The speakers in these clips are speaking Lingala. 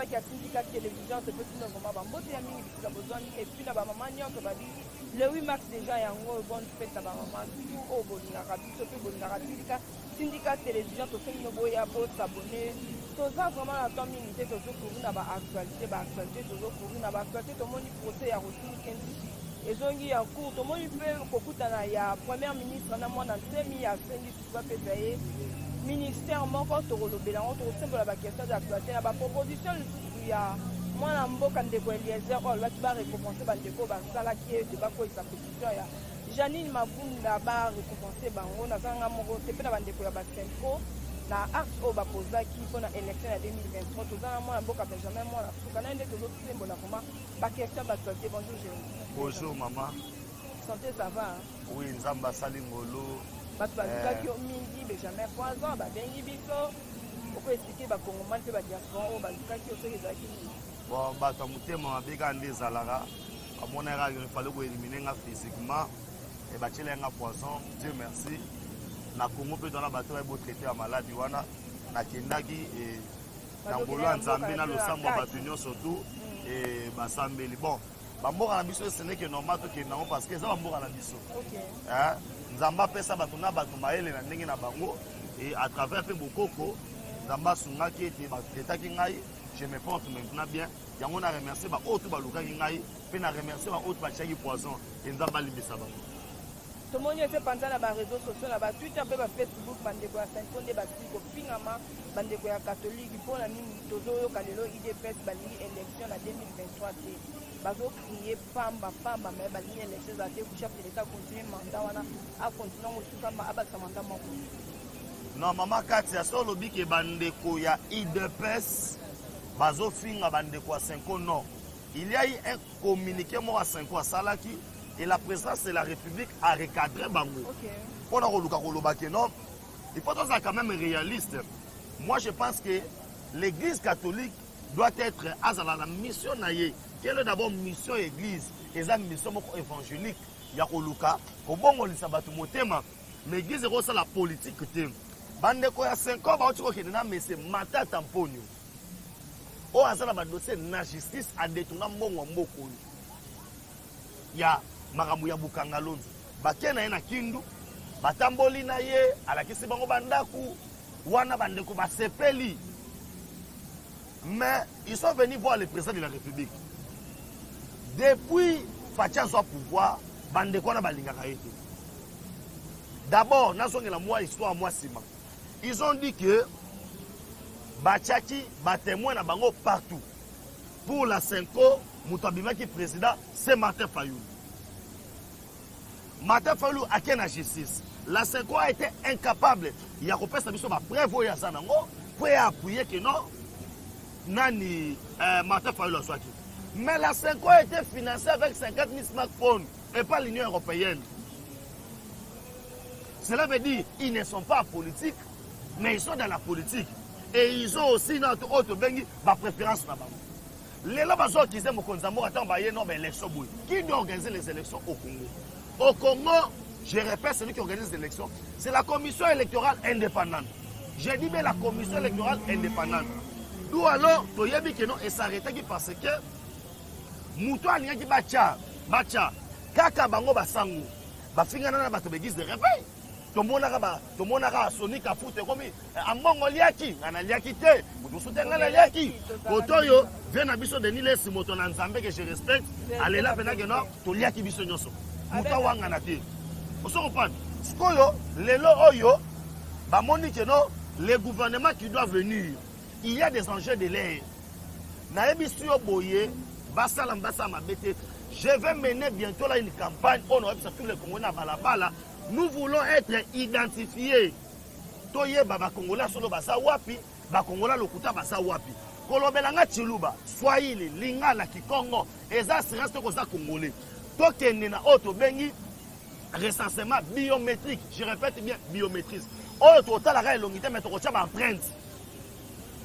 qui a syndicat télévision, c'est petit vraiment bambote ya mingi bisa besoin et puis na ba maman nyoko ba di le 8 mars déjà ya ngo bonne fête na ba maman tout au bolinga biso pe bolinga syndicat télévision to fait no boya bo s'abonner to ça vraiment la temps minute to zo couru na ba actualité to zo couru na ba actualité to moni procès ya retour kendi ezongi ya cours to moni pe kokutana ya première ministre na mwana nsemi ya sendi tuba pe paye ministère moko tokolobela ngo tokosembola bakestion d'actualité na baproposition lisusu ya mwana mboka ndeko Eliezer oyo alobaki barécompense bandeko basalaki ete bakweyisa pétition ya Janine Mabunda barécompense bango nazanga moko te mpe na bandeko ya basenko na art oyo bapozaki mpona élection ya 2023 tozanga mwana mboka Benjamin mwana suka na nde tozosembola vraiment bakestion d'actualité. Bonjour Jérémy. Bonjour maman. Santé ça va? Oui, nzambe asali ngolo. Bato bazukaki yo mingi Benjamin Poison babengi biso oko expliquer bakongomani mpe badiaspora oyo bazukaki yo soki ezalaki nini? Bon, bato ya motema mabe kaka nde ezalaka amonaka ifale koelimine nga physiquement e batiela nga poison. Dieu merci na Congo mpe tona bato baye botraite ya maladi wana nakendaki na ngolo ya nzambe na losambo ya bato nyonso tu e basambeli. Bon, bamboka na biso ce n'est que normal tokende nango parce que eza bamboka na biso. Nzamba apesa bato na bato mayele na ndenge na bango et à travers pe bokoko nzamba asungaki ete batetaki ngai je me porte maintenant bien yango na remercier ba oyo balukaki ngai mpe na remercier ba oyo batiaki poison e nzamba alimbisa bango. Tomoni ete panza na bareseau sociaux na batwitter mpe bafacebook bandeko ya sanko nde basili kopingama bandeko ya katholike mpona nini tozoyoka lelo idps balingi élection na 2023 te bazokrie pamba me balingi élection ezala te chef de l'état continue mandat wana akontinue mosukama abakisa mandat moko. Non mama Katia so olobi ke bandeko ya idps bazofinga bandeko ya sanko non, il y a eu un communiqué moko ya sanko asalaki et la présidence de la République a recadré bango. On a relu non. Il faut être quand même réaliste. Moi, je pense que l'Église catholique doit être à la mission naïe. Quelle est d'abord mission Église? Et la mission évangélique. Il y a Oluka. Au bon moment, l'Église est aussi la politique. Bande ko ya 5 ans, ba otiko kena mais c'est mata tamponio. O azala ba dossier na justice a détourné mbongo mboko. Ya makambo ya bukanga lonzo bakena ye na kindu batamboli na ye alakisi bango bandaku wana bandeko basepeli mais ils sont venus voir le président de la République depuis Fatia soit pouvoir bandeko na balingaka ete d'abord nazongela moi histoire moi sima ils ont dit que bachaki batémoin na bango partout pour la Senko mutabimaki président c'est Martin Fayulu. Martin Fayulu a quelle justice? La Senko a été incapable. Il y a repris sa mission, prévoir ya sanango, pour appuyer que non, nani Martin Fayulu soit. Mais la Senko a été financée avec 50 000 smartphones et pas l'Union européenne. Cela veut dire qu'ils ne sont pas politiques, mais ils sont dans la politique. Et ils ont aussi notre autre bengi, ma préférence là-bas. Les gens qui disent qui doit organiser les élections au Congo? Au Congo, je répète, celui qui organise les élections, c'est la commission électorale indépendante. J'ai dit bien la commission électorale indépendante. D'où alors, tu as dit que non, et s'arrêter parce que Moutou a dit bacha, kaka bango basango, bafingana na bato begis de réveil. Tomonaka Sonic a foutu comme un bon liaki, un aliaki te, vous soutenez un liaki. Kotoyo, vient à biso de Niles, Simoton Nzambe que je respecte, allez là, venez non, to liaki biso nyoso. Mouta wangana te. Vous se comprenez? Skoyo, les lo oyo, bah monique non, les gouvernements qui doivent venir, il y a des enjeux de l'air. Naebi suyo boye, basalam basama bete. Je vais mener bientôt là une campagne, on a tous les Congolais à Balabala. Nous voulons être identifiés. Toye baba Congolais solo basa wapi, ba Congolais lokuta basa wapi. Kolobelanga Chiluba, Swahili, Lingala, Kikongo, eza reste comme ça Congolais. Tokende na auto bengi recensement biométrique. Je répète bien biométrique. Oh total la longité mais to ba empreinte.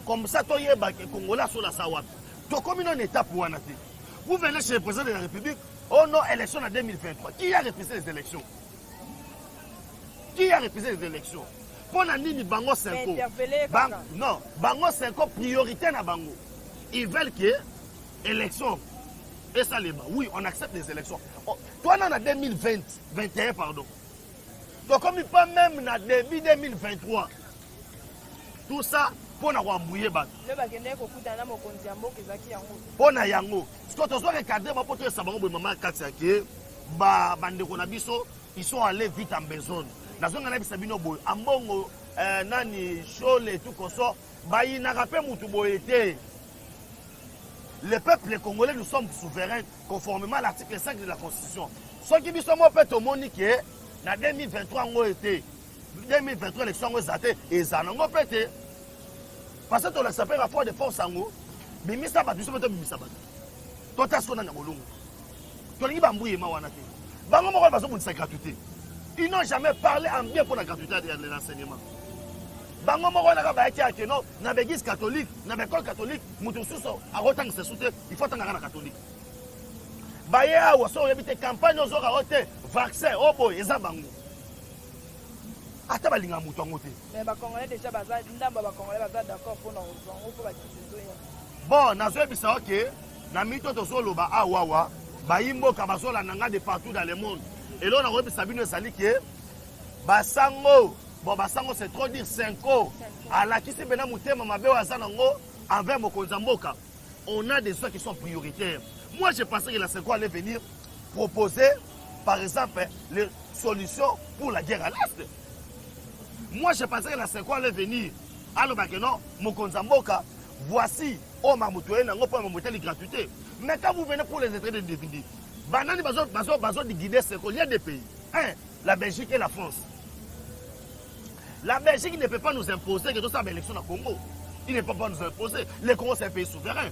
Comme ça toye ba Congolais solo sa wapi. To comme une étape wana te. Vous venez chez le président de la République, oh non, élection en 2023. Qui a refusé les élections? Qui a refusé les élections? Pour la Nini Bango 5 ans. Non, Bango 5 ans, priorité na Bango. ils veulent que élection et ça les bat. Oui, on accepte les élections. Toi, on a 2021, pardon. Donc, comme il pas même dans début 2023, tout ça, pour nous embrouiller. Pour nous yango. Ce que tu as recadré, pour te savoir que maman Katsake, ils sont allés vite en besoin. Dans un an, Sabino Boy, Ambongo, Nani, Chole et tout comme ça, il n'a pas été. Le peuple congolais, nous sommes souverains conformément à l'article 5 de la Constitution. Ce qui dit que moi, peut-être au monde qui est, en 2023, on a été. 2023, l'élection, on a été. Et ça, on a été. Parce que tu as rapport de force en haut. Mais tu as dit que tu as dit que tu as dit que tu as dit que tu as dit que tu as dit. Ils n'ont jamais parlé en bien pour la gratuité de l'enseignement. Bango moko na ba tia que non na l'église catholique na l'école catholique mutu suso a rotang se soute il faut tanga na catholique ba ya wa so yebite campagne ozo ka rote vaccin obo eza bango ata balinga mutu ngote mais ba congolais déjà baza ndamba ba congolais baza d'accord pour non pour ba tisizo bon na zo bisa OK na mito to solo ba awawa ba yimbo ka bazola nanga de partout dans le monde et là on a rebisa bino sali que ba sango. Bon, c'est trop dire 5 ans. À la qui s'est bien monté, envers Mokonzamboka, on a des choses qui sont prioritaires. Moi, je pensais que la 5 ans allait venir proposer, par exemple, les solutions pour la guerre à l'Est. Moi, je pensais que la 5 ans allait venir. Alors, non, Mokonzamboka, voici, oh, Mamoutouen, on peut monter les gratuités. Mais quand vous venez pour les entrées de définir, banani bazo de guider 5 ans, il y a des pays. La Belgique et la France. La Belgique ne peut pas nous imposer que tout ça est l'élection au Congo. Il ne peut pas nous imposer. Le Congo, c'est un pays souverain.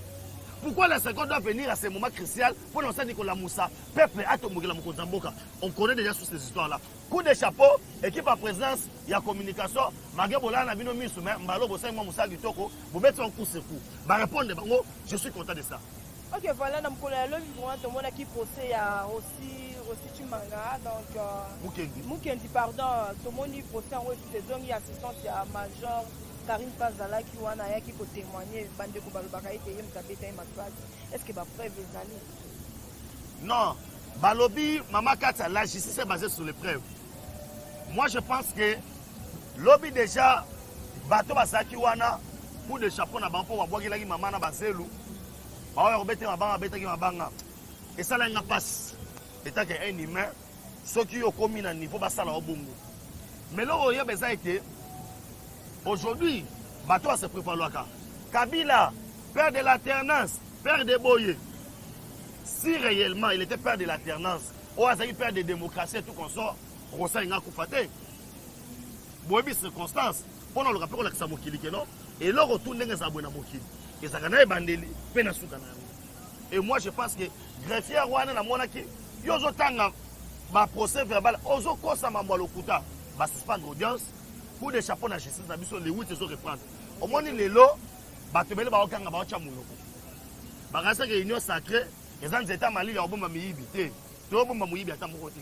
Pourquoi la 50 doit venir à ce moment crucial pour nous dire Nicolas Moussa, peuple Atomogela Mokonzamboka? On connaît déjà toutes ces histoires-là. Coup de chapeau, équipe à présence, il y a communication. Magebola, Nabino Missoumé, Mbalo, Bossé, Moussa, Gitoko, vous mettez en coup ce coup. Répondre, je suis content de ça. Ok, voilà, nous avons tout le monde qui procède à aussi Chimanga, donc Mukendi, pardon, tout le monde qui procède à aussi assistante à Major Karim Fazala qui peut témoigner, est-ce que va preuve les années? Non, Balobi, Mama Kata, la justice est basée sur les preuves. Moi je pense que lobby déjà, Bato Basaki Wana, pour des chapeaux na banco, Wabwagilagi Mama na Bazelu. Et ça, là, il passe. Et tant qu'un humain, ceux qui ont commis un niveau, ça là au bongo. Mais là, il y a besoin de. Aujourd'hui, Bato se prépare le cas. Kabila, père de l'alternance, père de Boye. Si réellement il était père de l'alternance, ou il père de démocratie et tout comme ça, on s'est un coup faté. Boye, circonstance. Pendant le rapport, on a que ça mokili, non? Et là, on retourne dans les abonnés à mokili. Et moi je pense que greffier wana na monaki yozo tanga ba procès verbal ozo kosa mambo lokuta ba suspendre audience pour des chapeaux na justice na biso les 8 zo reprendre au moins lelo ba tebele ba okanga ba ocha muloko ba rasa que union sacrée les ans états mali ya oboma miyibité to oboma muyibi ata moko te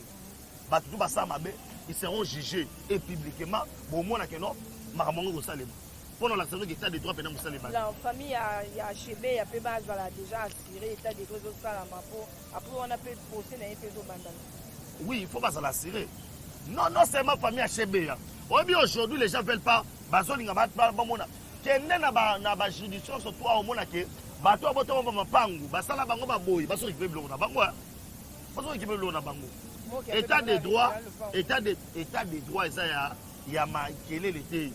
ba tout ba sa mabe ils seront jugés et publiquement bon mona que non makamongo ko salema. Pendant la saison de l'état des droits pendant Moussa Lebas. La famille a HB, il y a peu bas déjà assuré l'état des droits au Salama. Après, on a pu poser dans les pays au Bandana. Oui, il faut pas l'assurer. Non, non, c'est ma famille HB. Aujourd'hui, les gens ne veulent pas. Bazoli n'a pas bon. Qu'il n'y a pas juridiction sur toi au monde que bateau à bateau à Pangu, Basala Bango Baboy, Basso qui veut l'eau na Bango. Basso qui veut l'eau na Bango. État des droits, état des droits, il y a marqué l'été.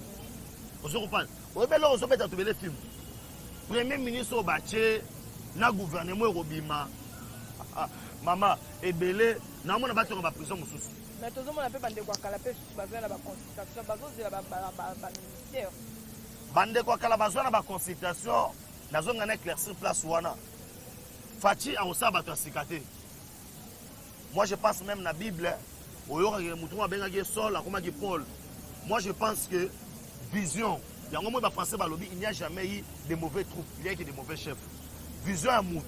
Vous comprenez? Vous avez le film. Premier ministre Obaché, na gouvernement Robima. Maman, Ebele, na mona bato ba prison mususu. Mais tout le monde a fait bande kwa kala pe bazwa na ba consultation, bazwa de ba ministère. Bande kwa kala bazwa na ba consultation, nazonga na éclaircir place wana. Fati a osa bato asikate. Moi je pense même na Bible, oyoka ke mutu ma benga ke Saul, akoma ke Paul. Moi je pense que vision, il y a un moment où il n'y a jamais eu de mauvais troupes, il y a que de mauvais chefs. Vision à Moutou.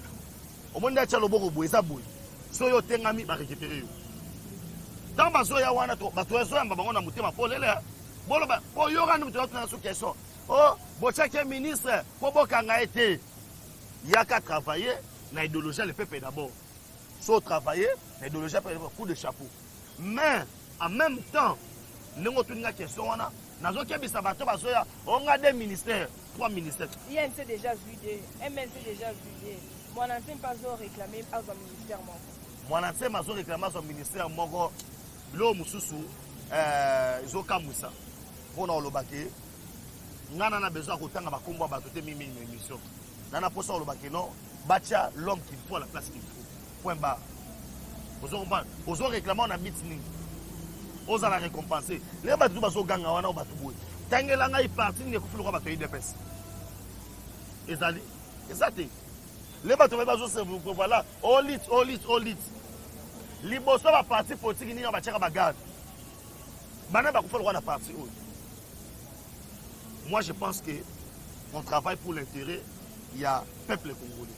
Au moment où il y a un bobo, il y a un bobo. Si il y a un bobo, il va récupérer. Tant que il y a un bobo, il y a un bobo, il y a un bobo, il y a un bobo, il y a un bobo, il y a un bobo, il y a un ministre, il y a un il y a qu'à travailler dans l'idéologie le peuple d'abord. Soit travailler dans l'idéologie le peuple, coup de chapeau. Mais en même temps, nous avons une question. Nous avons des ministères, 3 ministères. INC déjà juillet, MNC déjà juillet. Mon ancien pas réclamé à son ministère. Mon ancien pas réclamé à son ministère. L'eau Moussou, Zoka Moussa. Pour nous le baquet. Nous avons besoin de temps à combat battre une émission. Nous avons besoin de baquet non. Bâtir l'homme qu'il faut à la place qu'il faut. Point barre. Vous avez réclamé on a meeting. Vous allez récompenser. Les bateaux bateaux ganga wana bateau. Tangelanga il parti ne kufulu kwa bateau IDPS. Ezali. Exacté. Les bateaux bateaux se vous voilà. All it. Liboso ba parti politique ni ba tchaka bagarde. Bana ba kufulu na parti. Moi je pense que on travaille pour l'intérêt il y a peuple congolais.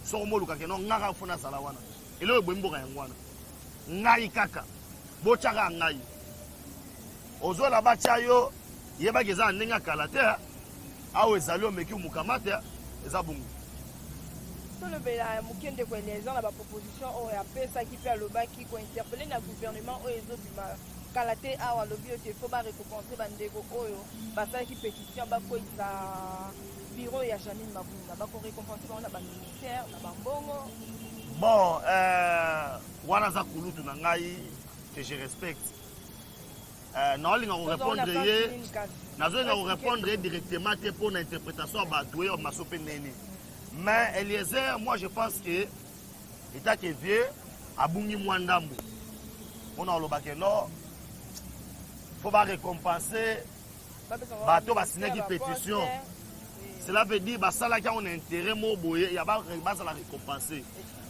Somo luka kenon ngaka funa sala wana. Ele bombo ka yangwana. Ngai kaka. Bochaka ngai. Ozo la bacha yo yeba geza ndinga kalate awe ezali omeki mukamate eza bungu. Le bela mukende ko les gens la proposition o ya pesa qui fait le baki ko interpeller na gouvernement o ezo bima kalate awa lobi te faut ba récompenser bandeko oyo basala ki pétition ba ko isa bureau ya Janine Mabunda ba ko récompenser on a ba ministère na bambongo. Bon wana za kulutu na ngai que je respecte. Non, il va répondre directement pour l'interprétation de Massopénéni. Mais Eliezer, moi je pense que l'État qui est vieux, a bougni Mwandambo. On a le bac nord. Il faut pas récompenser. Bateau va signer une pétition. Cela veut dire que ça là on a intérêt il y a pas la récompenser.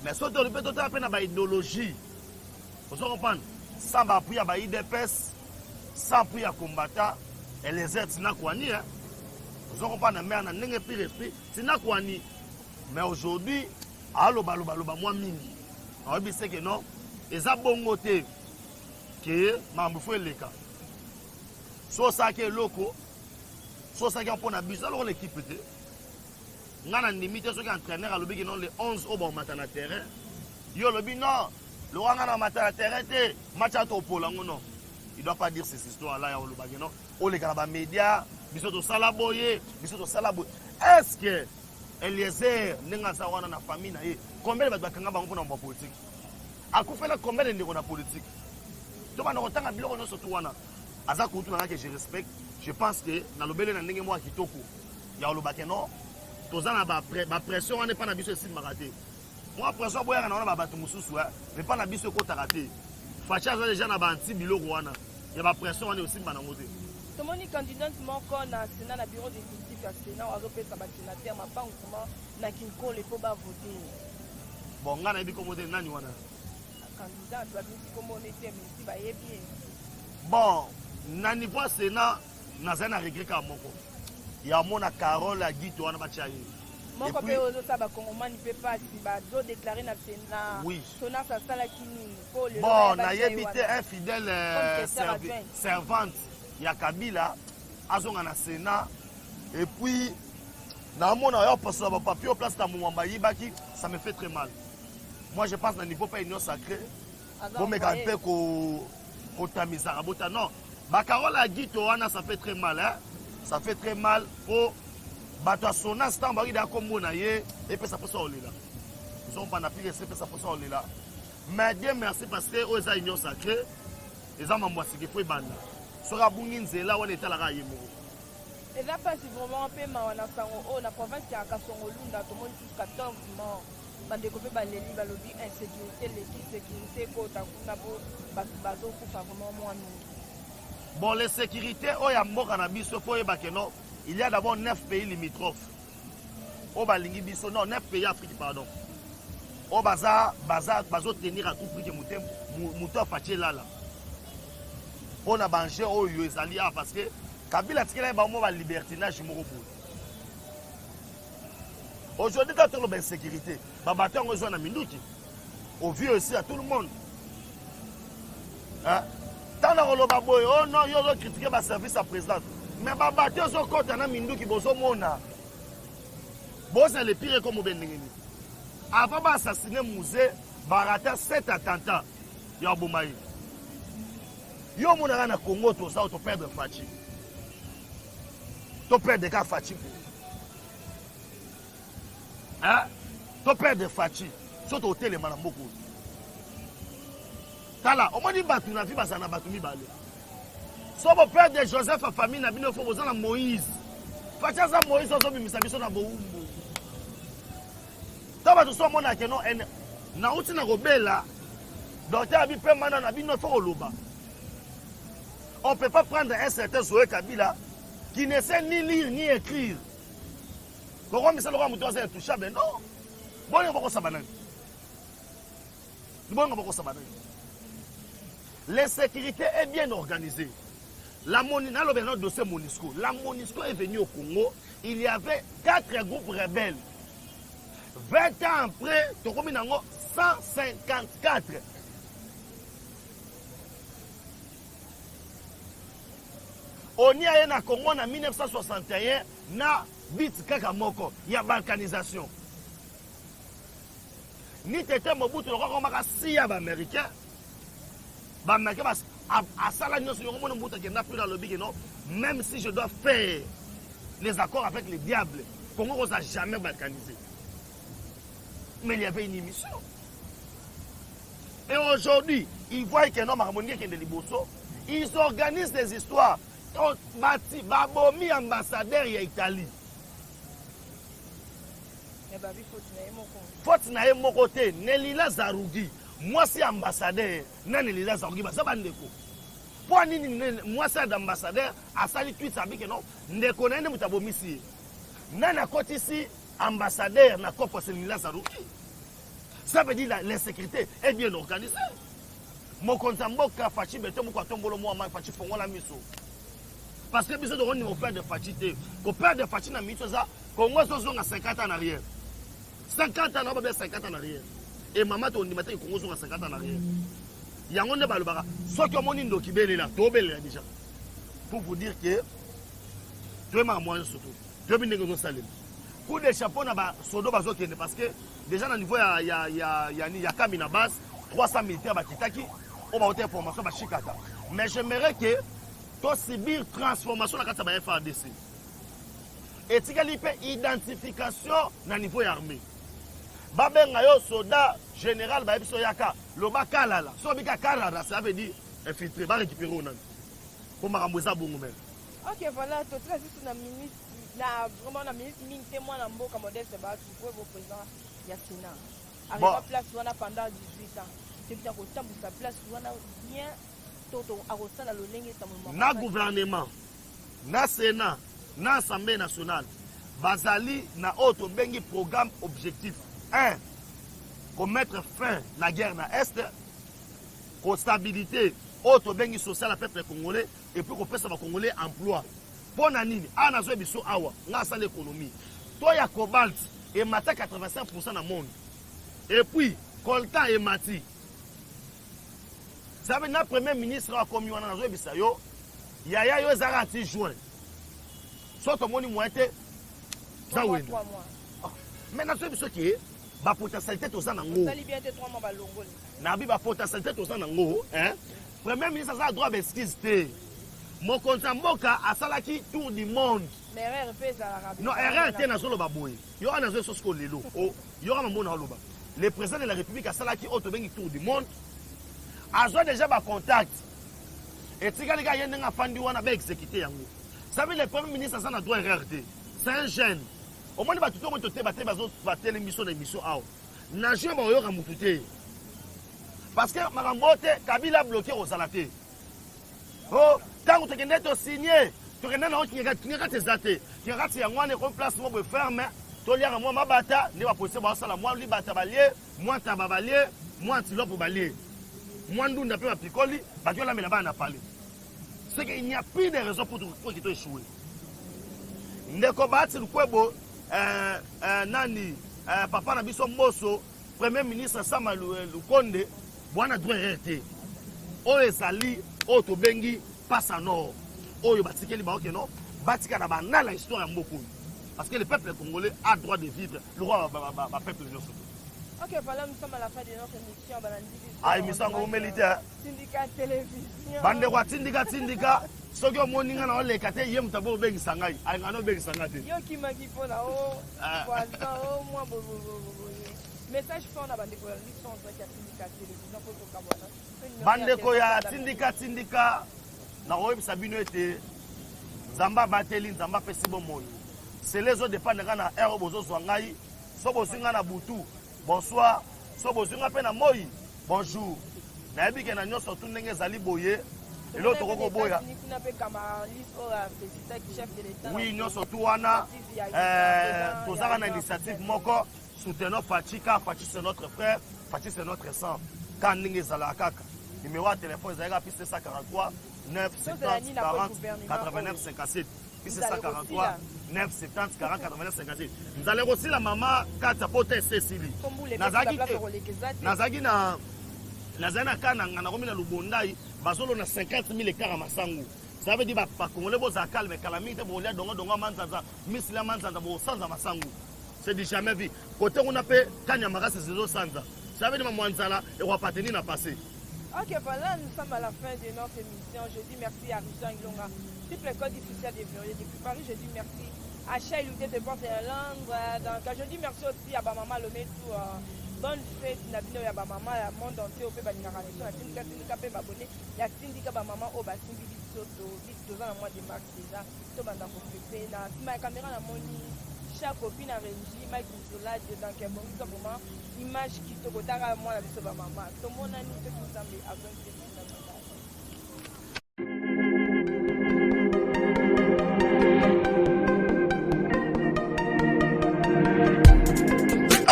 Mais si on peut tout à fait idéologie. Vous comprenez? Ça va appuyer à IDPS. Sans prix à combattre, et les aides, c'est Nakwani. Vous comprenez, mais on a un pire, c'est Nakwani. Mais aujourd'hui, allo baloba moi mini. On va dire que non, et ça bon côté que Mamboufou est le cas. Soit ça qui est loco, soit ça qui est un peu d'abus, alors l'équipe était. On a une limite, ceux qui entraîneur à l'objet qui non les 11 au bon matin à terrain. Yo le non, le rang à matin à terrain, match à topo là non. Il ne doit pas dire ces histoires-là, on les garde médias, ils sont au salaboye, ils sont au salaboye. Est-ce que Eliezer, Nengazawana, la famille, combien de gens ont en politique? À quoi fait combien de gens en politique? Tu vas nous retendre à Bilo, surtout Wana. Azakoutou, que je respecte, je pense que dans le bel et moi qui toku, il y a le bakeno, tous en ma pression, on n'est pas dans le bus de Maraté. Moi, pression, on a un bateau moussou, mais pas dans le bus de Kotaraté. Facha déjà na banti bilo wana ya ba pression wana aussi bana ngote to moni candidat moko na sénat na bureau d'exécutif ya sénat azo pesa ba sénateur ma pas comment na kinko le faut ba voter bon ngana bi komote nani wana candidat ba bi komote te mais ba yebi bon na niveau sénat na zana regret ka moko ya mona Carole Agito wana ba chayi moko pe ozo sa ba kongomani pe pas si ba do déclarer na sénat oui sona sa sala kini pour le bon na yebité un fidèle servante ya Kabila azonga na sénat et puis na mona yo passer ba papier au place ta mwamba yibaki ça me fait très mal. Moi je pense na niveau pas union sacrée bon me garder ko tamisa rabota non ba Carole Agito wana ça fait très mal hein, ça fait très mal pour bato sona stand ba ida ko mona ye et puis ça peut ça olela ils sont pas na pire c'est ça peut ça olela mais Dieu merci parce que aux union sacrée les hommes moi c'est qu'il faut banda sera bungi nzela wana etala ka yemo et là pas si vraiment pe ma wana sango o na province ya Kasongo Lunda to moni 14 morts bande ko pe ba leli ba lobby insécurité l'équipe sécurité ko ta kuna bo bazo ku fa vraiment moi bon les sécurités o ya mboka na biso po yeba ke non. Il y a d'abord 9 pays limitrophes. Au Balingi Biso, non, 9 pays africains, pardon. Au Baza tenir à tout prix que Mouton Faché là. On a mangé au Yozalia parce que Kabila Tkela est un libertinage. Aujourd'hui, quand on a une sécurité, on a besoin de Minduki. On vit aussi à tout le monde. Tant que on non, il y a critiqué le service à président. Mais babaté so kota na minduki bozo mona. Bon, c'est le pire comme Benengeni. Avant d'assassiner Mouzé, barata 7 attentats. Ya Boumaï. Yo monara na Congo, tout ça, tu perds de Fachi. Tu perds de Fachi. Hein? Tu perds de Fachi. Surtout au télé, madame beaucoup. Tala, on m'a dit Batou, na vie, Bazana Batou, mi balé. So mon père de Joseph a famille na bino fo bozana Moïse. Facha za Moïse ozo bimisa biso na boumbu. Taba to so mona ke no en na uti na robela. Docteur abi pe mana na bino fo loba. On peut pas prendre un certain Zoé Kabila qui ne sait ni lire ni écrire. Comment mi salo muto za touchable non. Bon on va ko sabana. Bon on va ko sabana. L'insécurité est bien organisée. La dossier Monisco. La Monisco est venue au Congo. Il y avait 4 groupes rebelles. 20 ans après, tu as 154. On y a eu Congo en 1961, na bit kakamoko, il y a balkanisation. Ni tete Mobutu, le roi américain. Même si je dois faire les accords avec les diables, Congo n'a jamais balkanisé. Mais il y avait une émission. Et aujourd'hui, ils voient qu'il y a un homme harmonieux qui est de Liboso. Ils organisent des histoires. Babomi ambassadeur en Italie. Faute na mon côté, Nelila Zarougi. Moi, c'est ambassadeur. Nelila Zarougi, ça va ndeko. Pour moi, c'est ambassadeur. À sali tweet, ça dit que non. Ndeko na ndeko tabomi si. Nana côté ici, ambassadeur na copo c'est Nelila Zarougi. Ça veut dire l'insécurité est bien organisée. Mon compte en banque a fachi beto mo kwatombolo mo ma fachi fongo la miso. Parce que biso de on au père de fachi te. Ko père de fachi na miso ça, Congo so na 50 ans en arrière. 50 ans, on va 50 ans en arrière. Et maman, on dit que Congo sont à 50 ans en arrière. Il y a un monde qui soit que mon indo qui est là, tout est déjà. Pour vous dire que, tu es ma moyen surtout. Tu es bien salim. Coup de chapeau, sodo parce que déjà, au niveau, il y a Kamina base, 300 militaires à Kitaki, on va avoir une formation à Chikata. Mais j'aimerais que tu subir transformation dans la FARDC. Et tu as identification dans le niveau armé. Babenga yo soldat général ba biso yaka loba kalala so bika kalala ça veut dire infiltrer ba récupérer on pour makamboza bongo même. OK voilà to trace sur na ministre na vraiment na ministre mingi témoin na mboka modeste ba tu pour vos président Yassina avec place wana pendant 18 ans c'est bien ko tambu sa place wana bien toto arosala lolenge ta moment na gouvernement na sénat na assemblée nationale bazali na auto bengi programme objectif 1. Pour mettre fin à la guerre dans l'Est, pour stabilité, autre bengi social à peuple congolais, et puis qu'on peut savoir congolais emploi. Pour Nanini, on a besoin awa, on a l'économie. Toi, il y a cobalt et matin 85% dans le monde. Et puis, coltan et mati. Ça veut dire que le premier ministre a commis un enjeu bisayo, il y a eu un anti juin. Soit au monde moitié, ça oui. Maintenant, ce qui est, la potentialité aux anangos. La potentialité aux anangos, hein. Premier ministre a le droit d'excuser. Mon compte en banque a salaki tour du monde. Mais erreur fait à l'Arabie. Non, erreur était dans le baboui. Il y aura dans ce qu'on l'élo. Il y aura un monde dans le président de la République a salaki autobéni tour du monde. A déjà des contacts. Et si les gars y a un fandi wana ba exécuter yango. Ça veut le premier ministre a droit erreur. C'est un jeune. Au moins, tout le monde va te l'émission d'émission. Nagé va y mututé. Parce que Marambote, Kabila bloqué aux alatés. Oh, quand tu as signé, tu as tes dates. Tu as un placement de ferme. Tu as un mois bata, tu as posé ça, moi, li bata balier, moi, tababalier, moi, tilope balier. Moi, nous n'avons pas picoli, parce que là, mais là-bas, on a parlé. C'est qu'il n'y a plus de raison pour qu'il t'ait échoué. Ndeko Bati Lukwebo, nani, papa na biso Moso, premier ministre Sama Lukonde, bwana droit RT. Oyo ezali, oyo tobengi passe à nord. Oyo batikeli ba okeno, batika na banala histoire ya mboku. Parce que le peuple congolais a droit de vivre. Le roi va peuple de surtout. Ok, voilà, nous sommes à la fin de notre émission. Ah, émission en militaire. Syndicat télévision. Bande quoi, syndicat. Ce que mon ninga na le kate yem tabo bengi sangai. Ay ngano bengi sangate. Yo ki maki pona o. Voisin o moi bo. Message fort na bande ko licence ya syndicat télévision pour to kabona. Bande ko ya syndicat. Na royem sabino ete Zamba bateli Zamba pesi bomoni. C'est les autres dépendent na air bozo zwangai. So bozinga na butu. Bonsoir. So bozinga pe na moi. Bonjour. Na ebike na nyoso tu ndenge zali boye. Et l'autre koko boya. Oui, nyoso tu wana. Tozanga na initiative moko. Soutenons Fachika. Fachi c'est notre frère. Fachi c'est notre sang. Quand ndenge zala kaka. Numéro de téléphone zala piste 143 970 40 89 57. Piste 143 970 40 89 57. Nous allons aussi la maman Kata Pote Cécilie. Nazagi na Nazana kana na komina Lubondai bazolo na 50 000 hectares à Masangu. Ça veut dire pas congolais boza calme calamité bolia dongo manzanza misla manzanza bo sanza Masangu. C'est du jamais vu. Côté on appelle Kanyamara c'est zéro sanza. Ça veut dire mwanzala et on va pas tenir na passé. Ok, voilà, nous sommes à la fin de notre émission. Je dis merci à Richard Ilonga, triple code difficile de Verrier depuis Paris. Je dis merci à Chaïlou de Port-Londres. Donc, je dis merci aussi à Bamama Lometou. Bonne fête, Nabino ya Bamama, le monde entier au Péba Ninaranation, la Syndicat Babone, la Syndicat Bamama au Bassin Bisoto, Bisoto dans le mois de mars déjà, tout le monde a compris. Ma caméra la moni, chaque copine a régi, Mike Bisola, donc bon, tout moment, image qui te retara moi la Bisoto Bamama. Tout le monde a mis ce qui nous semble à 27.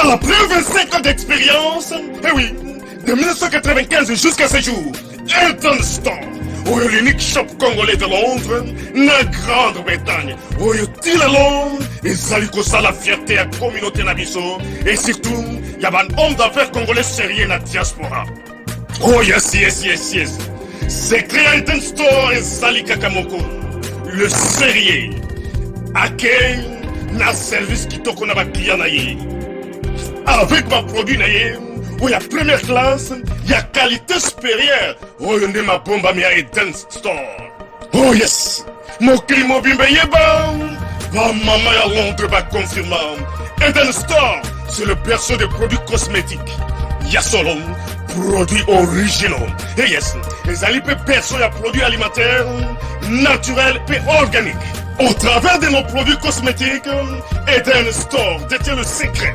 Après 25 ans d'expérience, eh oui, de 1995 jusqu'à ce jour, Elton Store, l'unique shop congolais de Londres, la Grande-Bretagne, il est Londres, et ça la fierté à la communauté Nabiso, et surtout, il y a un homme d'affaires congolais sérieux dans la diaspora. Oh yes. C'est créé Elton Store et Sali Kakamoko, le sérieux, à quel na service qui toko na ba client na ye. Avec ma produit, il y a première classe, il y a qualité supérieure. Oh, il y a ma bombe à Eden Store. Oh yes, mon climat bimbe yeba. Ma maman à Londres va confirmer. Eden Store, c'est le berceau des produits cosmétiques. Il y a solo produits originaux. Et yes, les alipes berceau de produits alimentaires, naturels et organiques. Au travers de nos produits cosmétiques, Eden Store détient le secret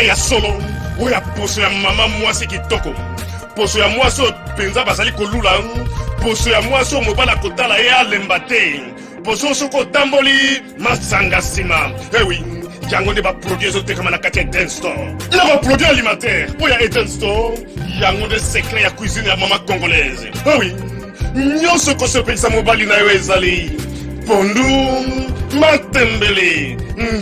ya solo oya poso ya mama mwasi kitoko poso ya mwasi penza bazali kolula poso ya mwasi mobala kotala ye alemba te poso soko tamboli masanga sima oui yango nde baproduit ezotekama na kati ya Eden Store na baproduit alimentaire oya Eden Store yango nde secret ya cuisine ya mama congolaise oui nyonso kosepelisa mobali na yo ezali pondu matembele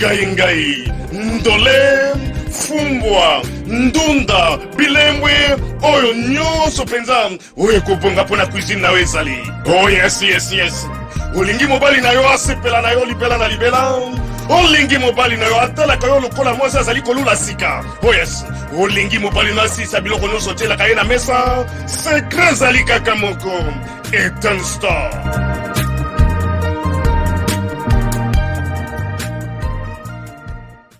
ngai ndole fumbwa ndunda bilembwe oyo nyonso penza oyo kobonga pona cuisine na yo ezali oh yes olingi mobali na yo asepela na yo libela na libela olingi mobali na yo atalaka yo lokola mwasi azali kolula sika oh yes olingi mobali na asisa biloko nyonso otielaka ye na mesa secret ezali kaka moko Eden Store.